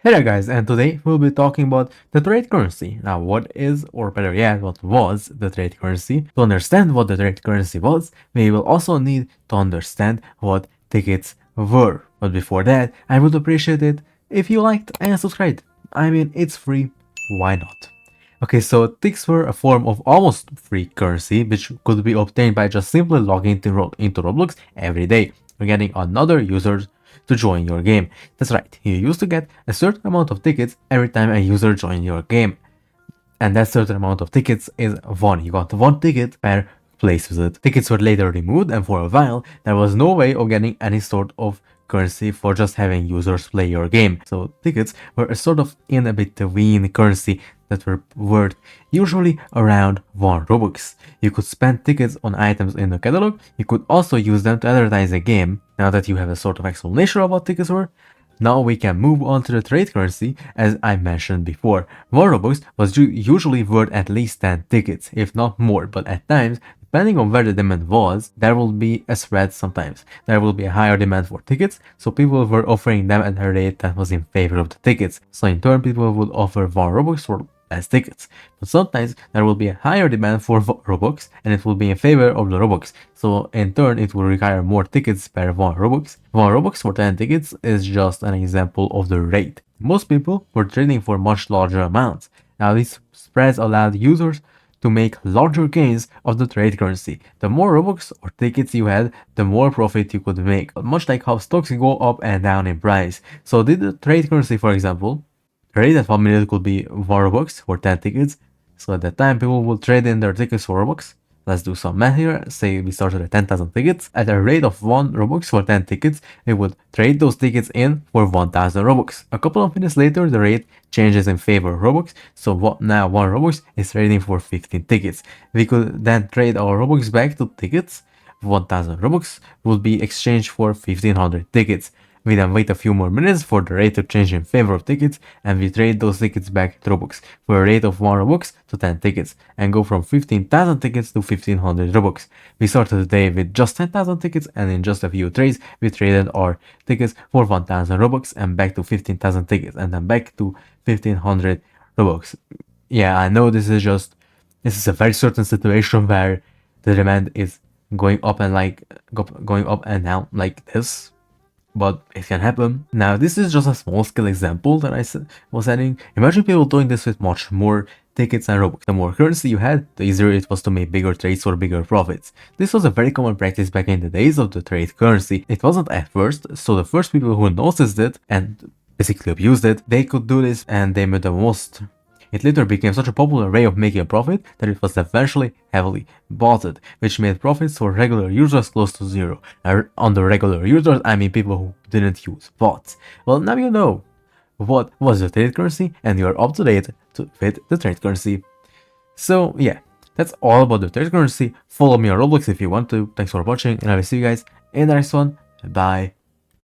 Hey there guys, and today we'll be talking about the trade currency. Now what is, or better yet, what was the trade currency? To understand what the trade currency was, we will also need to understand what tickets were. But before that, I would appreciate it if you liked and subscribed. I mean, it's free, why not? Okay, so TIX were a form of almost free currency which could be obtained by just simply logging into Roblox every day or getting another user to join your game. That's right, you used to get a certain amount of tickets every time a user joined your game. And that certain amount of tickets is one. You got one ticket per place visit. Tickets were later removed, and for a while there was no way of getting any sort of currency for just having users play your game. So tickets were a sort of in-between currency that were worth usually around 1 Robux. You could spend tickets on items in the catalog. You could also use them to advertise a game. Now that you have a sort of explanation of what tickets were, now we can move on to the trade currency. As I mentioned before. 1 Robux was usually worth at least 10 tickets, if not more, but at times, depending on where the demand was, there will be a spread sometimes. There will be a higher demand for tickets, so people were offering them at a rate that was in favor of the tickets. So in turn, people would offer 1 Robux for less tickets. But sometimes there will be a higher demand for Robux and it will be in favor of the Robux. So in turn it will require more tickets per 1 Robux. 1 Robux for 10 tickets is just an example of the rate. Most people were trading for much larger amounts. Now these spreads allowed users to make larger gains of the trade currency. The more Robux or tickets you had, the more profit you could make. Much like how stocks go up and down in price. So did the trade currency, for example, rate at 1 minute could be 1 Robux for 10 tickets. So at that time, people would trade in their tickets for Robux. Let's do some math here. Say we started at 10,000 tickets. At a rate of 1 Robux for 10 tickets, we would trade those tickets in for 1,000 Robux. A couple of minutes later, the rate changes in favor of Robux. So now 1 Robux is trading for 15 tickets. We could then trade our Robux back to tickets. 1,000 Robux would be exchanged for 1,500 tickets. We then wait a few more minutes for the rate to change in favor of tickets, and we trade those tickets back to Robux for a rate of 1 Robux to 10 tickets, and go from 15,000 tickets to 1,500 Robux. We started the day with just 10,000 tickets, and in just a few trades, we traded our tickets for 1,000 Robux and back to 15,000 tickets, and then back to 1,500 Robux. Yeah, I know this is a very certain situation where the demand is going up and down like this. But it can happen. Now, this is just a small scale example that I was adding. Imagine people doing this with much more tickets and Robux. The more currency you had, the easier it was to make bigger trades for bigger profits. This was a very common practice back in the days of the trade currency. It wasn't at first, so the first people who noticed it and basically abused it, they could do this and they made the most. It later became such a popular way of making a profit that it was eventually heavily botted, which made profits for regular users close to zero. Under regular users, I mean people who didn't use bots. Well, now you know what was the trade currency and you're up to date with the trade currency. So yeah, that's all about the trade currency. Follow me on Roblox if you want to. Thanks for watching and I will see you guys in the next one. Bye.